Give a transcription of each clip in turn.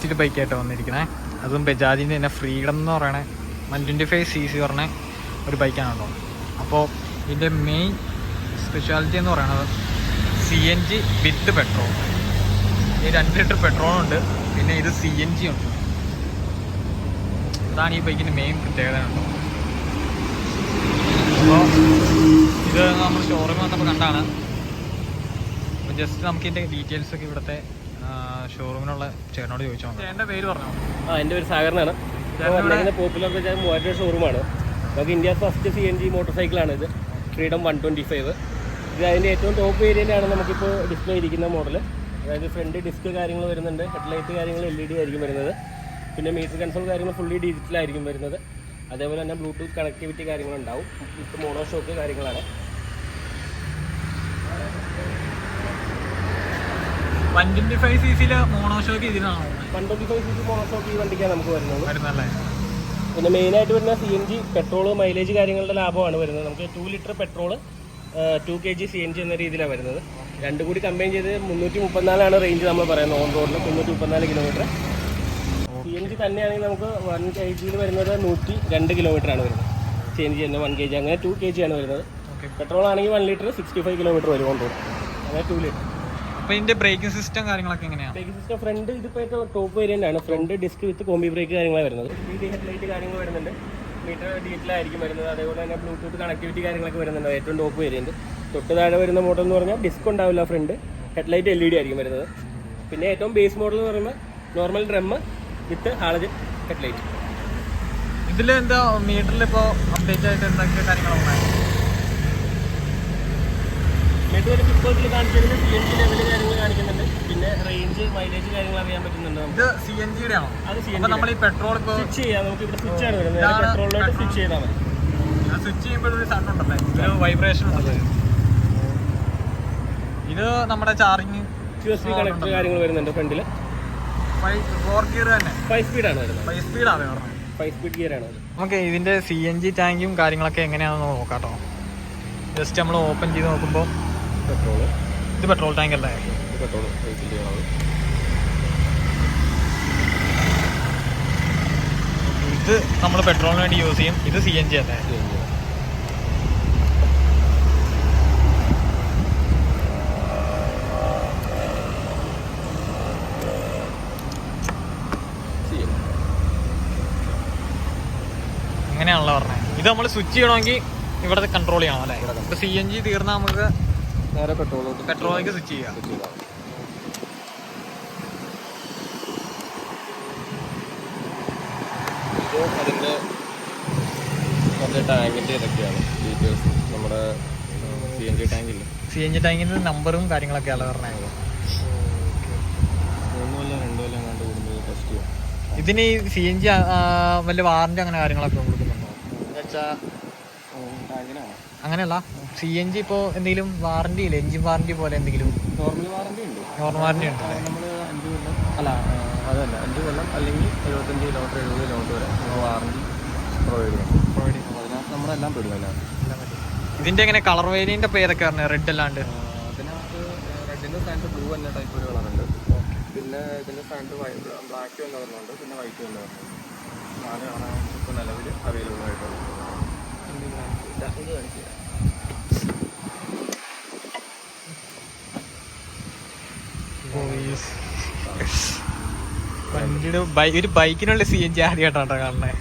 മറ്റൊരു ബൈക്കായിട്ട് വന്നിരിക്കണേ. അതും ബജാജിൻ്റെ തന്നെ ഫ്രീഡം എന്ന് പറയണേ 125cc പറഞ്ഞ ഒരു ബൈക്കാണല്ലോ. അപ്പോൾ ഇതിൻ്റെ മെയിൻ സ്പെഷ്യാലിറ്റി എന്ന് പറയുന്നത് CNG വിത്ത് പെട്രോൾ. ഈ 2 ലിറ്റർ പെട്രോളുണ്ട്, പിന്നെ ഇത് CNG ഉണ്ട്. അതാണ് ഈ ബൈക്കിൻ്റെ മെയിൻ പ്രത്യേകത ഉണ്ടോ. അപ്പോൾ ഇത് നമ്മൾ ഷോറൂമിൽ വന്നപ്പോൾ കണ്ടാണ്. അപ്പോൾ ജസ്റ്റ് നമുക്ക് ഇതിൻ്റെ ഡീറ്റെയിൽസ് ഒക്കെ ഇവിടുത്തെ ഷോറൂമിനുള്ള ചേട്ടനോട് ചോദിച്ചോ. ചേട്ടൻ്റെ പേര് പറഞ്ഞോ. എൻ്റെ പേര് സാഗറിനാണ്. പോപ്പുലർ ബജാജ് മൂവാറ്റുപുഴ ഷോറൂമാണ്. നമുക്ക് ഇന്ത്യ ഫസ്റ്റ് CNG മോട്ടോർ സൈക്കിളാണ് ഇത്, ഫ്രീഡം 125. ഇത് അതിൻ്റെ ഏറ്റവും ടോപ്പ് വേരിയൻ്റ് ആണ് നമുക്കിപ്പോൾ ഡിസ്പ്ലേ ഇരിക്കുന്ന മോഡൽ. അതായത് ഫ്രണ്ട് ഡിസ്ക് കാര്യങ്ങൾ വരുന്നുണ്ട്, ഹെഡ്ലൈറ്റ് കാര്യങ്ങൾ LED ആയിരിക്കും വരുന്നത്, പിന്നെ മീറ്റർ കൺസോൾ കാര്യങ്ങൾ ഫുള്ളി ഡിജിറ്റലായിരിക്കും വരുന്നത്. അതേപോലെ തന്നെ ബ്ലൂടൂത്ത് കണക്ടിവിറ്റി കാര്യങ്ങളുണ്ടാവും. വിത്ത് മോണോ ഷോക്ക് കാര്യങ്ങളാണ്. 125cc മോണോ ഷോക്ക് ഇതിനാണോ? 125cc മോണോ ഷോക്ക് ഈ വണ്ടിക്കാണ് നമുക്ക് വരുന്നല്ലേ. പിന്നെ മെയിനായിട്ട് വരുന്ന CNG പെട്രോൾ മൈലേജ് കാര്യങ്ങളുടെ ലാഭമാണ് വരുന്നത്. നമുക്ക് 2 ലിറ്റർ പെട്രോൾ 2 kg CNG എന്ന രീതിയിലാണ് വരുന്നത്. രണ്ടും കൂടി കമ്പൈൻ ചെയ്ത് 334 റേഞ്ച് നമ്മൾ പറയുന്നത്. ഓൺ റോഡിൽ 334 കിലോമീറ്റർ. CNG തന്നെയാണെങ്കിൽ നമുക്ക് 1 kg വരുന്നത് 102 കിലോമീറ്റർ ആണ് വരുന്നത്. CNG തന്നെ 1 kg, അങ്ങനെ 2 kg ആണ് വരുന്നത്. പെട്രോൾ ആണെങ്കിൽ 1 ലിറ്റർ 65 കിലോമീറ്റർ വരും ഓൺ റോഡ്, അങ്ങനെ 2 ലിറ്റർ. അപ്പോൾ ഇതിൻ്റെ ബ്രേക്കിംഗ് സിസ്റ്റം കാര്യങ്ങളൊക്കെ എങ്ങനെയാണ്? ബ്രേക്കിംഗ് സിസ്റ്റം ഫ്രണ്ട് ഇതിപ്പോൾ ഏറ്റവും ടോപ്പ് വേരിയൻ്റ് ആണ്. ഫ്രണ്ട് ഡിസ്ക് വിത്ത് കോമ്പി ബ്രേക്ക് കാര്യങ്ങളാണ് വരുന്നത്. LED ഹെഡ്ലൈറ്റ് കാര്യങ്ങൾ വരുന്നുണ്ട്, മീറ്റർ ഡിജിറ്റലായിരിക്കും വരുന്നത്. അതേപോലെ തന്നെ ബ്ലൂടൂത്ത് കണക്ടിവിറ്റി കാര്യങ്ങളൊക്കെ വരുന്നുണ്ട്. ഏറ്റവും ടോപ്പ് വേരിയൻറ്റ്. തൊട്ട് താഴെ വരുന്ന മോഡൽ എന്ന് പറഞ്ഞാൽ ഡിസ്ക് ഉണ്ടാവില്ല, ഫ്രണ്ട് ഹെഡ്ലൈറ്റ് LED ആയിരിക്കും വരുന്നത്. പിന്നെ ഏറ്റവും ബേസ് മോഡൽ എന്ന് പറയുമ്പോൾ നോർമൽ ഡ്രം വിത്ത് ഹാളജൻ ഹെഡ്ലൈറ്റ്. ഇതിൽ എന്താ മീറ്ററിൽ ഇപ്പോൾ അപ്ഡേറ്റ് ആയിട്ട് എന്തൊക്കെ കാര്യങ്ങളുണ്ടായി? മീറ്റർ ഇപ്പോൾ കാണിച്ചിരുന്നത് CNG ലെവൽ കാര്യങ്ങൾ കാണിക്കുന്നുണ്ട്. പിന്നെ റേഞ്ച് മൈലേജ് കാര്യങ്ങൾ അറിയാൻ പറ്റുന്നുണ്ട്. ഇത് CNG-യുടെ ആണോ? അത് അപ്പോൾ നമ്മൾ ഈ പെട്രോൾ ഇപ്പോൾ സ്വിച്ച് ചെയ്യാം. നമുക്ക് ഇവിടെ സ്വിച്ച് ആണ് വരുന്നത്. പെട്രോളിലോട്ട് സ്വിച്ച് ചെയ്താൽ മതി. സ്വിച്ച് ചെയ്യുമ്പോൾ ഒരു സൗണ്ട് ഉണ്ടല്ലേ, ഒരു വൈബ്രേഷൻ ഉണ്ടല്ലേ. ഇത് നമ്മുടെ ചാർജിങ് USB കണക്ടർ കാര്യങ്ങൾ വരുന്നുണ്ട്. ഫ്രണ്ടിൽ 4 ഗിയർ തന്നെ 5 സ്പീഡാണ് വരുന്നത്. 5 സ്പീഡാണ് പറഞ്ഞത്. 5 സ്പീഡ് ഗിയറാണ് അത്. നമുക്ക് ഇതിൻ്റെ CNG ടാങ്കും കാര്യങ്ങളൊക്കെ എങ്ങനെയാണെന്ന് നോക്കാം കേട്ടോ. ജസ്റ്റ് നമ്മൾ ഓപ്പൺ ചെയ്ത് നോക്കുമ്പോൾ പെട്രോൾ, ഇത് പെട്രോൾ ടാങ്ക് അല്ലേ? പെട്രോൾ ഇത് നമ്മൾ പെട്രോളിന് വേണ്ടി യൂസ് ചെയ്യും. ഇത് CNG അല്ലേ? അങ്ങനെയാണല്ലോ പറഞ്ഞത്. ഇത് നമ്മൾ സ്വിച്ച് ചെയ്യണമെങ്കിൽ ഇവിടെ കൺട്രോൾ ചെയ്യണം അല്ലേ? ഇപ്പോൾ CNG തീർന്നാൽ നമുക്ക് നേരെ പെട്രോളിലേക്ക് സ്വിച്ച് ചെയ്യാം. അതിൻ്റെ ടാങ്കിൻ്റെ ഇതൊക്കെയാണ് ഡീറ്റെയിൽസ്. നമ്മുടെ CNG ടാങ്കിൻ്റെ നമ്പറും കാര്യങ്ങളൊക്കെയാണ് പറഞ്ഞത്. 3 കൊല്ലം 2 കൊല്ലം കണ്ട് കൂടുമ്പോൾ ടെസ്റ്റ് ചെയ്യാം. ഇതിന് ഈ CNG വല്ല വാറണ്ടി അങ്ങനെ കാര്യങ്ങളൊക്കെ കൊടുക്കുന്നുണ്ടോ? എന്നുവെച്ചാൽ അങ്ങനെയല്ല, CNG ഇപ്പോൾ എന്തെങ്കിലും വാറണ്ടി ഇല്ല, എഞ്ചിൻ വാറണ്ടി പോലെ എന്തെങ്കിലും? നോർമൽ വാറണ്ടി ഉണ്ട്. നോർമൽ വാറണ്ടി ഉണ്ട്. നമ്മൾ 5 കൊല്ലം അതല്ല 5 കൊല്ലം അല്ലെങ്കിൽ 75 കിലോമീറ്റർ 70 കിലോമീറ്റർ വരെ നമ്മൾ വാറണ്ടി പ്രൊവൈഡ് ചെയ്യും. അതിനകത്ത് നമ്മളെല്ലാം പെടുന്നില്ല. ഇതിൻ്റെ എങ്ങനെ കളർ വേരിയൻ്റ് അപ്പോൾ ഏതൊക്കെ പറഞ്ഞത്? റെഡ് അല്ലാണ്ട് അതിനകത്ത് റെഡിൻ്റെ സ്ഥാനത്ത് ബ്ലൂ തന്നെ ടൈപ്പ് ഒരു കളറുണ്ട്. പിന്നെ ഇതിൻ്റെ സ്ഥാനത്ത് ബ്ലാക്ക് തന്നെ വരുന്നുണ്ട്, പിന്നെ വൈറ്റ് തന്നെ വരുന്നുണ്ട്. 4 കളറാണ് ഇപ്പോൾ നിലവിൽ അവൈലബിൾ ആയിട്ടുള്ളത്. ഇത് കാണിക്കുക. ഒരു ബൈക്കിനുള്ള CNG ആദ്യമായിട്ടാണ് കാണുന്നത്.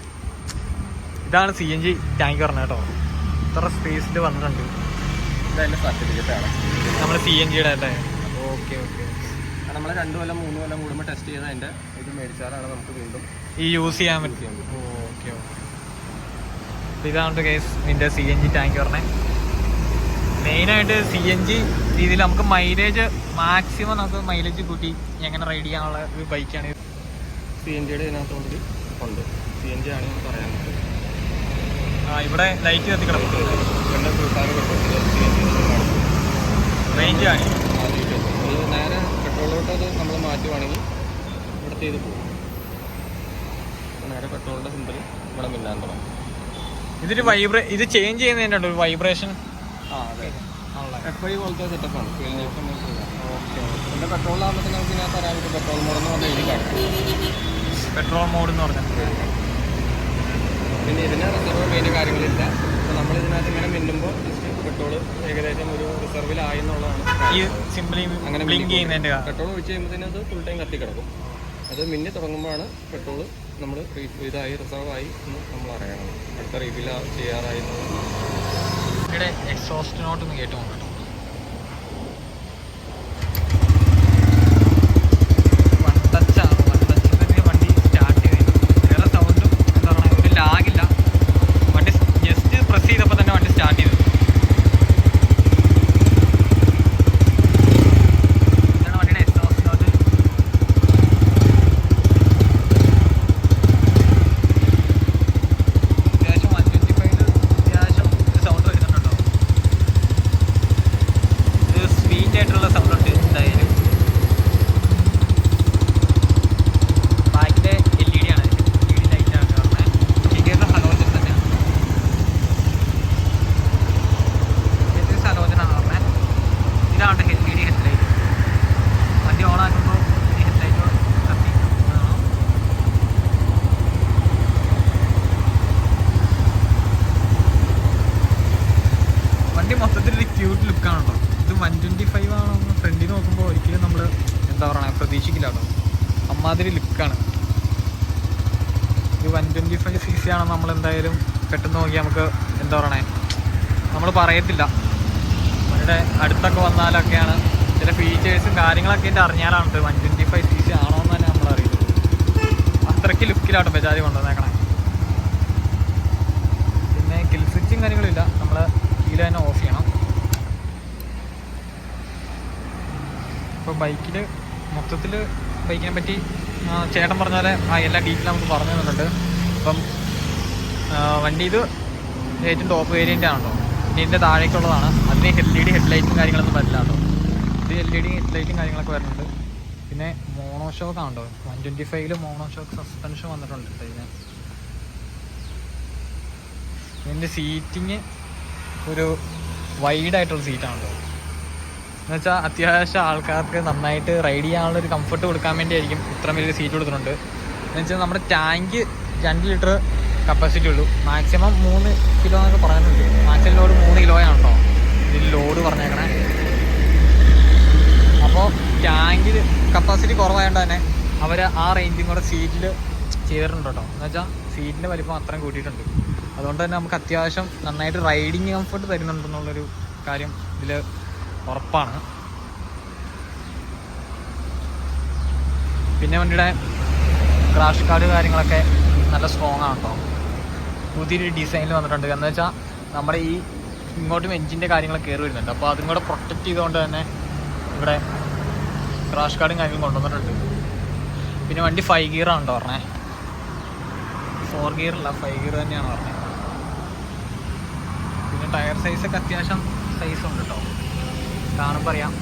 ഇതാണ് CNG ടാങ്ക് പറഞ്ഞത് കേട്ടോ. ഇത്ര സ്പേസിൽ വന്നിട്ടുണ്ട്. ഇതതിൻ്റെ സർട്ടിഫിക്കറ്റാണ് നമ്മൾ CNG-യുടെ അല്ലേ? ഓക്കെ. നമ്മൾ 2 കൊല്ലം 3 കൊല്ലം കൂടുമ്പോൾ ടെസ്റ്റ് ചെയ്ത് അതിൻ്റെ ഇത് മേടിച്ചാലാണ് നമുക്ക് വീണ്ടും ഈ യൂസ് ചെയ്യാൻ പറ്റും. ഓക്കെ. ഇതാണ് കേസ് ഇതിൻ്റെ CNG ടാങ്ക് പറഞ്ഞത്. മെയിനായിട്ട് CNG രീതിയിൽ നമുക്ക് മൈലേജ് മാക്സിമം നമുക്ക് മൈലേജ് കൂട്ടി എങ്ങനെ റൈഡ് ചെയ്യാനുള്ള ഒരു ബൈക്കാണ്. CNG-യുടെ ഇതിനകത്തോണ്ട് ഉണ്ട്. CNG ആണെന്ന് പറയാൻ പറ്റും. ഇവിടെ ലൈറ്റ് കത്തി കിടക്കും. റേഞ്ച് ആണ്. നേരെ പെട്രോളിലോട്ട് അത് നമ്മൾ മാറ്റുവാണെങ്കിൽ ഇവിടുത്തെ ഇത് പോകും. നേരെ പെട്രോളിൻ്റെ സിമ്പിൾ ഇവിടെ മിന്നാൻ തുടങ്ങും. ഇതൊരു ഇത് ചേഞ്ച് ചെയ്യുന്നതിൻ്റെ ഒരു വൈബ്രേഷൻ. അതെ. FI പോലത്തെ സെറ്റപ്പാണ്. ഓക്കെ. പിന്നെ പെട്രോളിലാകുമ്പോൾ നമുക്ക് ഇതിനകത്ത് അറിയാൻ പറ്റും പെട്രോൾ മോഡെന്ന് പറഞ്ഞ എഴുതി കാണാം. പെട്രോൾ മോഡ് എന്ന് പറഞ്ഞാൽ പിന്നെ ഇതിന് റിസർവ് മെയിൻ കാര്യങ്ങളില്ല. അപ്പോൾ നമ്മൾ ഇതിനകത്ത് ഇങ്ങനെ മിന്നുമ്പോൾ ജസ്റ്റ് പെട്രോൾ ഏകദേശം ഒരു റിസർവിലായി എന്നുള്ളതാണ്. ഈ സിംപിളി അങ്ങനെ ബ്ലിങ്ക് ചെയ്യുന്നതിൻ്റെ പെട്രോൾ ഒഴിച്ച് കഴിയുമ്പോൾ അത് ഫുൾ ടൈം കത്തി കിടക്കും. അത് മിന്നി തുടങ്ങുമ്പോഴാണ് പെട്രോൾ നമ്മൾ ഇതായി റിസർവായി എന്ന് നമ്മൾ അറിയണം. അടുത്ത റീഫിൽ ചെയ്യാറായി എന്നുള്ളത്. ഇവിടെ എക്സോസ്റ്റ് നോട്ട് ഒന്ന് കേട്ടോ കേട്ടോ. വണ്ടി സ്റ്റാർട്ട് ചെയ്തു. വേറെ സൗണ്ടും എന്താ പറയുക, ഒരു ലാഗില്ല. വണ്ടി ജസ്റ്റ് പ്രസ് ചെയ്തപ്പോൾ തന്നെ വണ്ടി സ്റ്റാർട്ട് ചെയ്തു. ഇതാണ് വണ്ടിയുടെ എക്സോസ്റ്റ് നോട്ട്. അത്യാവശ്യം 125 അത്യാവശ്യം സൗണ്ട് വരുന്നുണ്ടോ. ഇത് സ്വീറ്റ് ആയിട്ടുള്ള സൗണ്ട് ഉണ്ട് എന്തായാലും. ബാക്കിലെ LED ആണ്, LED ലൈറ്റാണ് പറഞ്ഞത്. ഇന്ത്യയിലെ ഹലോജൻ തന്നെയാണ്, ഹലോജനാണ് പറഞ്ഞത്. ഇതാണ് LED ഹെഡ്ലൈറ്റ്. വണ്ടി ഓൺ ആക്കുമ്പോൾ ഈ ഹെഡ്ലൈറ്റ് കത്തി കാണാം. വണ്ടി മൊത്തത്തിലൊരു ക്യൂട്ട് ലുക്കാണല്ലോ. ഇത് 125 ആണോ ഫ്രണ്ടിൽ നോക്കുമ്പോൾ ഒരിക്കലും നമ്മൾ എന്താ പറയുക പ്രതീക്ഷിക്കില്ല കേട്ടോ. അമ്മാതിരി ലുക്കാണ്. ഇത് 125cc ആണെന്ന് നമ്മൾ എന്തായാലും പെട്ടെന്ന് നോക്കി നമുക്ക് എന്താ പറയണേ നമ്മൾ പറയത്തില്ല. അവരുടെ അടുത്തൊക്കെ വന്നാലൊക്കെയാണ് ചില ഫീച്ചേഴ്സും കാര്യങ്ങളൊക്കെ ആയിട്ട് അറിഞ്ഞാലാണ് 125cc ആണോ എന്ന് തന്നെ നമ്മൾ അറിയുന്നത്. അത്രയ്ക്ക് ലുക്കിലാട്ടോ ബജാജ് കൊണ്ടുവന്നേക്കണേ. പിന്നെ കിൽ സ്വിച്ചും കാര്യങ്ങളില്ല, നമ്മൾ കീഴിൽ തന്നെ ഓഫ് ചെയ്യണം. ഇപ്പോൾ ബൈക്കിൽ മൊത്തത്തിൽ ബൈക്കിനെ പറ്റി ചേട്ടൻ പറഞ്ഞ പോലെ എല്ലാ ഡീറ്റെയിലും നമുക്ക് പറഞ്ഞു തന്നിട്ടുണ്ട്. അപ്പം വണ്ടി ഇത് ഏറ്റവും ടോപ്പ് വേരിയൻ്റ് ആണല്ലോ. പിന്നെ ഇതിൻ്റെ താഴേക്കുള്ളതാണ്. അതിന് LED ഹെഡ്ലൈറ്റും കാര്യങ്ങളൊന്നും വരില്ല കേട്ടോ. ഇത് LED ഹെഡ്ലൈറ്റും കാര്യങ്ങളൊക്കെ വരുന്നുണ്ട്. പിന്നെ മോണോ ഷോക്ക് ആണല്ലോ. 125 മോണോ ഷോക്ക് സസ്പെൻഷൻ വന്നിട്ടുണ്ട്. ഇതിൻ്റെ സീറ്റിങ് ഒരു വൈഡായിട്ടുള്ള സീറ്റാണല്ലോ. എന്നുവെച്ചാൽ അത്യാവശ്യം ആൾക്കാർക്ക് നന്നായിട്ട് റൈഡ് ചെയ്യാനുള്ളൊരു കംഫർട്ട് കൊടുക്കാൻ വേണ്ടിയായിരിക്കും ഇത്ര വലിയൊരു സീറ്റ് കൊടുത്തിട്ടുണ്ട്. എന്നുവെച്ചാൽ നമ്മുടെ ടാങ്ക് 2 ലിറ്റർ കപ്പാസിറ്റി ഉള്ളൂ. മാക്സിമം 3 കിലോ എന്നൊക്കെ പറയാനുണ്ട്. മാക്സിമം ലോഡ് 3 കിലോയാണ് കേട്ടോ ഇതിൽ ലോഡ് പറഞ്ഞേക്കണേ. അപ്പോൾ ടാങ്കിൽ കപ്പാസിറ്റി കുറവായതുകൊണ്ട് തന്നെ അവർ ആ റേഞ്ചും കൂടെ സീറ്റിൽ ചെയ്തിട്ടുണ്ട് കേട്ടോ. എന്നുവെച്ചാൽ സീറ്റിൻ്റെ വലിപ്പം അത്രയും കൂട്ടിയിട്ടുണ്ട്. അതുകൊണ്ട് തന്നെ നമുക്ക് അത്യാവശ്യം നന്നായിട്ട് റൈഡിങ് കംഫർട്ട് തരുന്നുണ്ടെന്നുള്ളൊരു കാര്യം ഇതിൽ ഉറപ്പാണ്. പിന്നെ വണ്ടിയുടെ ക്രാഷ് കാർഡ് കാര്യങ്ങളൊക്കെ നല്ല സ്ട്രോങ് ആണ് കേട്ടോ. പുതിയൊരു ഡിസൈനിൽ വന്നിട്ടുണ്ട്. എന്ന് വെച്ചാൽ നമ്മുടെ ഈ ഇങ്ങോട്ടും എഞ്ചിൻ്റെ കാര്യങ്ങൾ കയറി വരുന്നുണ്ട്. അപ്പോൾ അതും കൂടെ പ്രൊട്ടക്റ്റ് ചെയ്തുകൊണ്ട് തന്നെ ഇവിടെ ക്രാഷ് കാർഡും കാര്യങ്ങളും കൊണ്ടുവന്നിട്ടുണ്ട്. പിന്നെ വണ്ടി 5 ഗിയറാണ് കേട്ടോ പറഞ്ഞത്. 4 ഗിയറല്ല 5 ഗിയർ തന്നെയാണ് പറഞ്ഞത്. പിന്നെ ടയർ സൈസൊക്കെ അത്യാവശ്യം സൈസുണ്ട് കേട്ടോ, കാണുമ്പോൾ അറിയാം.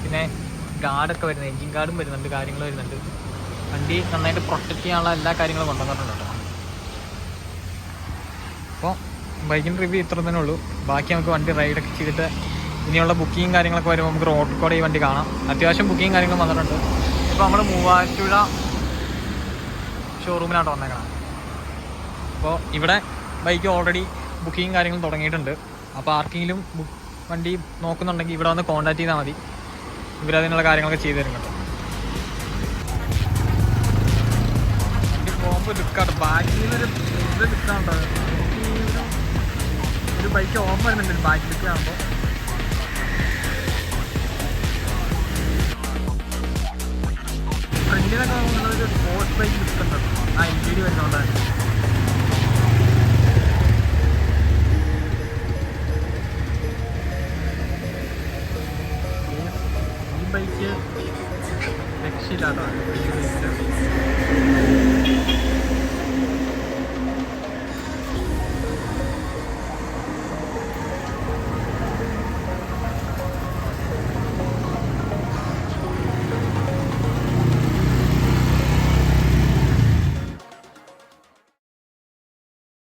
പിന്നെ ഗാർഡൊക്കെ വരുന്നത്, എൻജിൻ ഗാർഡും വരുന്നുണ്ട്, കാര്യങ്ങൾ വരുന്നുണ്ട്. വണ്ടി നന്നായിട്ട് പ്രൊട്ടക്റ്റ് ചെയ്യാനുള്ള എല്ലാ കാര്യങ്ങളും കൊണ്ടുവന്നിട്ടുണ്ട് കേട്ടോ. അപ്പോൾ ബൈക്കിൻ്റെ റിവ്യൂ ഇത്ര തന്നെ ഉള്ളൂ. ബാക്കി നമുക്ക് വണ്ടി റൈഡൊക്കെ ചെയ്തിട്ട് ഇനിയുള്ള ബുക്കിങ്ങും കാര്യങ്ങളൊക്കെ വരുമ്പോൾ നമുക്ക് റോഡിൽ കൂടെ ഈ വണ്ടി കാണാം. അത്യാവശ്യം ബുക്കിങ് കാര്യങ്ങളും വന്നിട്ടുണ്ട്. ഇപ്പോൾ നമ്മൾ മൂവാറ്റുപുഴ ഷോറൂമിലാണ് വന്നേക്കണം. അപ്പോൾ ഇവിടെ ബൈക്ക് ഓൾറെഡി ബുക്കിങ് കാര്യങ്ങളും തുടങ്ങിയിട്ടുണ്ട്. അപ്പോൾ ആർക്കെങ്കിലും വണ്ടി നോക്കുന്നുണ്ടെങ്കിൽ ഇവിടെ വന്ന് കോൺടാക്ട് ചെയ്താൽ മതി. ഇവരതിനുള്ള കാര്യങ്ങളൊക്കെ ചെയ്തു തരും കേട്ടോ. വണ്ടി പോകുമ്പോൾ ലുക്കാണ്, ബാക്കിൽ നിന്നൊരു ഇത് ലുക്കാണ്. ഒരു ബൈക്ക് ഓഫ് വരുന്നുണ്ട് ബാക്ക് ലുക്ക് കാണുമ്പോൾ. ഫ്രണ്ടിലൊക്കെ ഒരു സ്പോർട്സ് ബൈക്ക് ലുക്ക് ഉണ്ട് ആ LED വരുന്നതുകൊണ്ട് തന്നെ.